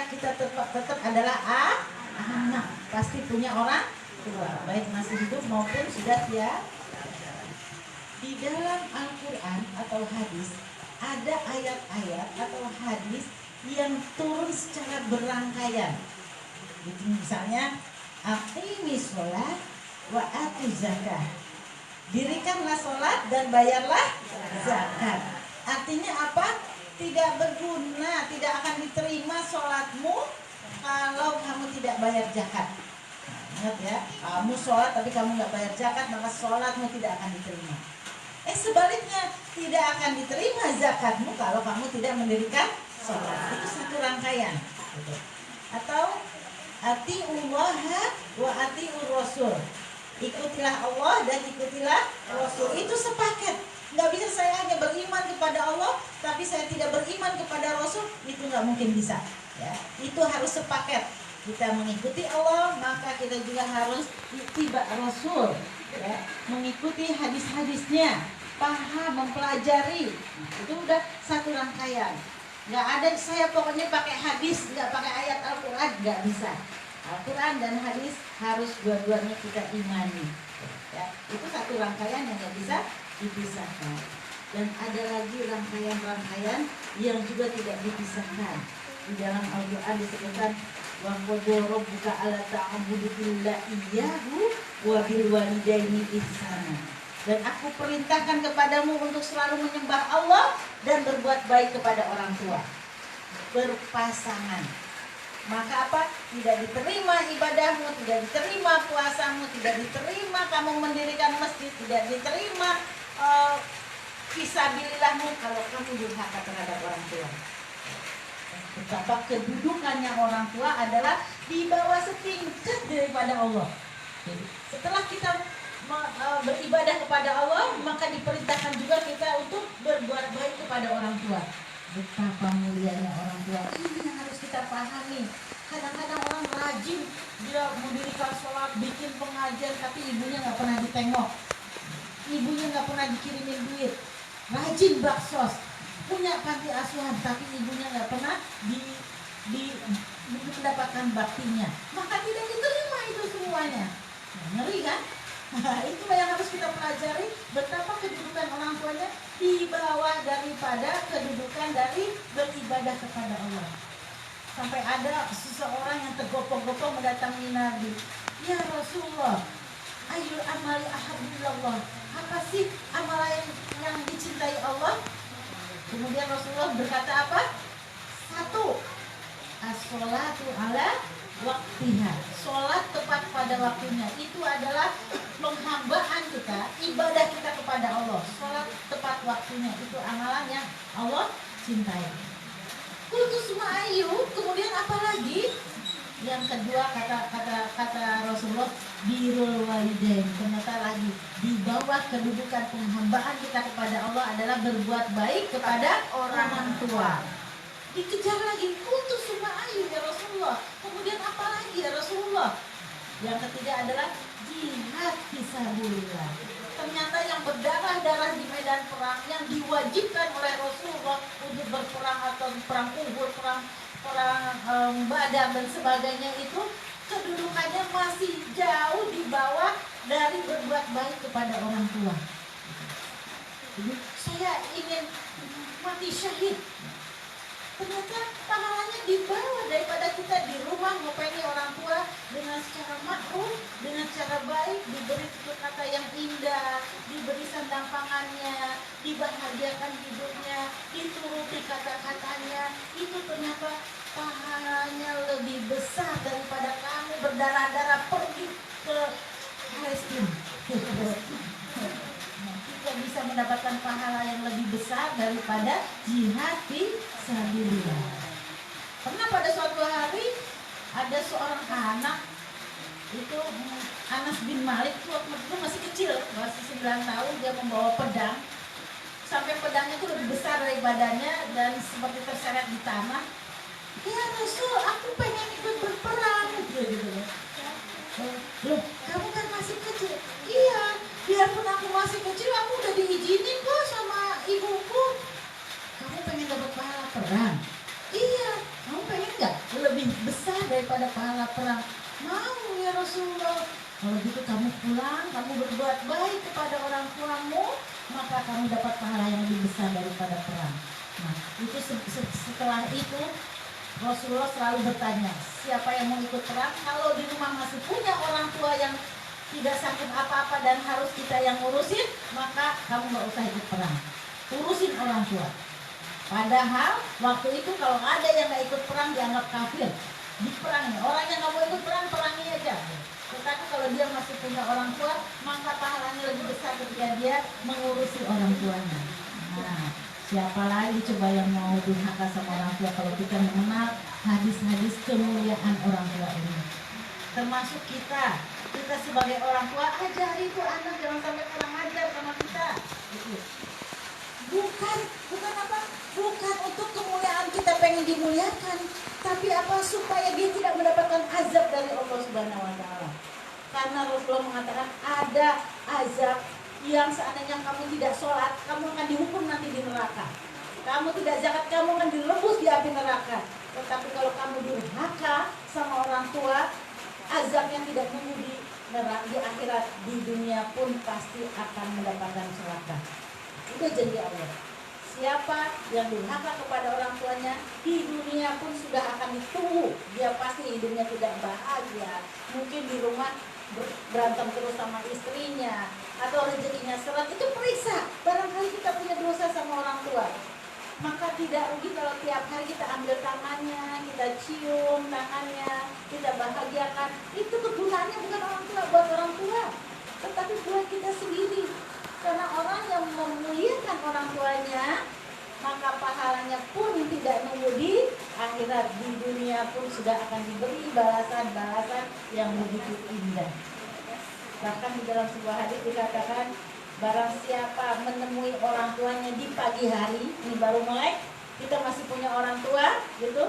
maka kita tetap adalah anak, pasti punya orang tua, baik masih hidup maupun sudah tiada. Di dalam Al-Quran atau hadis ada ayat-ayat atau hadis yang turun secara berangkaian. Jadi misalnya aqimis sholat wa atuz zakah, dirikanlah sholat dan bayarlah zakat. Artinya apa? Tidak berguna, tidak akan diterima sholatmu kalau kamu tidak bayar zakat. Ingat ya, kamu sholat tapi kamu nggak bayar zakat, maka sholatmu tidak akan diterima. Sebaliknya, tidak akan diterima zakatmu kalau kamu tidak mendirikan sholat. Itu satu rangkaian. Atau atiullaha wa atiur rasul, ikutilah Allah dan ikutilah Rasul. Itu sepaket. Nggak bisa saya hanya beriman kepada Allah tapi saya tidak beriman kepada Rasul, itu nggak mungkin bisa ya. Itu harus sepaket. Kita mengikuti Allah, maka kita juga harus ittiba Rasul ya, mengikuti hadis-hadisnya, paham, mempelajari. Itu udah satu rangkaian. Nggak ada saya pokoknya pakai hadis, nggak pakai ayat Al-Quran, nggak bisa. Al-Quran dan hadis harus dua-duanya kita imani ya. Itu satu rangkaian yang nggak bisa dipisahkan. Dan ada lagi rangkaian-rangkaian yang juga tidak dipisahkan. Di dalam Al-Quran disebutkan wa qad rabbuka alla ta'budu illa iyyahu wa bil walidaini ihsana. Dan aku perintahkan kepadamu untuk selalu menyembah Allah dan berbuat baik kepada orang tua. Berpasangan. Maka apa? Tidak diterima ibadahmu, tidak diterima puasamu, tidak diterima kamu mendirikan masjid, tidak diterima fisabilillahmu kalau kamu durhaka terhadap orang tua. Betapa kedudukannya orang tua adalah di bawah setingkat daripada Allah. Jadi, setelah kita beribadah kepada Allah, maka diperintahkan juga kita untuk berbuat baik kepada orang tua. Betapa mulianya orang tua, ini yang harus kita pahami. Kadang-kadang orang rajin, dia mendirikan sholat, bikin pengajian, tapi ibunya nggak pernah ditengok, ibunya nggak pernah dikirimin duit. Rajin baksos, punya panti asuhan, tapi ibunya nggak pernah mendapatkan baktinya, maka tidak diterima itu semuanya. Ngeri kan? Itulah yang harus kita pelajari, betapa kedudukan orang tuanya di bawah daripada kedudukan dari beribadah kepada Allah. Sampai ada seseorang yang tergopoh-gopoh mendatangi Nabi, ya Rasulullah, ayyul amali ahabbillah, apa sih amalan yang dicintai Allah? Kemudian Rasulullah berkata apa? Satu, as-sholatu ala waktiha, sholat tepat pada waktunya. Itu adalah penghambaan kita, ibadah kita kepada Allah. Sholat tepat waktunya, itu amalan yang Allah cintai. Kultus ma'ayu, kemudian apa lagi? Yang kedua kata Rasulullah, birrul walidain. Ternyata lagi di bawah kedudukan penghambaan kita kepada Allah adalah berbuat baik kepada orang tua. Dikejar lagi, kultus ma'ayu ya Rasulullah. Kemudian apa lagi ya Rasulullah? Yang ketiga adalah jihad fisabilillah. Ternyata yang berdarah-darah di medan perang, yang diwajibkan oleh Rasulullah untuk berperang atau perang Uhud, perang Badar dan sebagainya, itu kedudukannya masih jauh di bawah dari berbuat baik kepada orang tua. Jadi saya ingin mati syahid, ternyata pahalanya di bawah daripada kita di rumah ngopeni orang tua dengan secara makruh, dengan cara baik, diberi tutur kata yang indah, diberi sandang pangannya, dibahagiakan hidupnya, dituruti kata-katanya. Itu ternyata pahalanya lebih besar daripada kamu berdarah-darah pergi ke Palestina. Kita bisa mendapatkan pahala yang lebih besar daripada jihad fisabilillah. Pernah pada suatu hari ada seorang anak, itu Anas bin Malik, waktu itu masih kecil, masih 9 tahun, dia membawa pedang. Sampai pedangnya itu lebih besar dari badannya dan seperti terseret di tanah. Ya Rasul, aku pengen ikut berperang gitu. Loh, kamu kan masih kecil. Iya, biarpun aku masih kecil, aku udah diizinin kok sama ibuku. Kamu pengen dapat pahala perang? Iya, kamu pengen nggak lebih daripada pahala perang. Mau ya Rasulullah. Kalau gitu kamu pulang, kamu berbuat baik kepada orang tuamu, maka kamu dapat pahala yang lebih besar daripada perang. Nah, itu setelah itu Rasulullah selalu bertanya, siapa yang mau ikut perang? Kalau di rumah masih punya orang tua yang tidak sanggup apa-apa dan harus kita yang ngurusin, maka kamu gak usah ikut perang. Urusin orang tua. Padahal waktu itu kalau ada yang gak ikut perang dianggap kafir, diperangi. Orang yang gak mau ikut perang, perangi aja. Tetapi kalau dia masih punya orang tua, maka pahalanya lebih besar ketika dia mengurusi orang tuanya. Nah, siapa lagi coba yang mau durhaka sama orang tua kalau kita mengenal hadis-hadis kemuliaan orang tua ini. Termasuk kita sebagai orang tua, ajari itu anak jangan sampai kurang ajar sama kita. Gitu. Bukan apa? Bukan untuk kemuliaan kita pengen dimuliakan, tapi apa supaya dia tidak mendapatkan azab dari Allah Subhanahu wa taala. Karena Rasulullah mengatakan ada azab yang seandainya kamu tidak sholat, kamu akan dihukum nanti di neraka. Kamu tidak zakat, kamu akan direbus di api neraka. Tetapi kalau kamu durhaka sama orang tua, azab yang tidak menunggu di neraka di akhirat, di dunia pun pasti akan mendapatkan celaka. Itu janji Allah. Siapa yang durhaka kepada orang tuanya, di dunia pun sudah akan ditunggu. Dia pasti hidupnya tidak bahagia. Mungkin di rumah berantem terus sama istrinya, atau rezekinya seret. Itu periksa. Barangkali kita punya dosa sama orang tua. Maka tidak rugi kalau tiap hari kita ambil tangannya, kita cium tangannya, kita bahagiakan. Itu kegunaannya bukan orang tua, buat orang tua, tetapi buat kita sendiri. Karena orang yang memuliakan orang tuanya, maka pahalanya pun tidak nunggu di akhirat. Di dunia pun sudah akan diberi balasan-balasan yang begitu indah. Bahkan di dalam sebuah hadis dikatakan, barang siapa menemui orang tuanya di pagi hari, ini baru mulai, kita masih punya orang tua, gitu.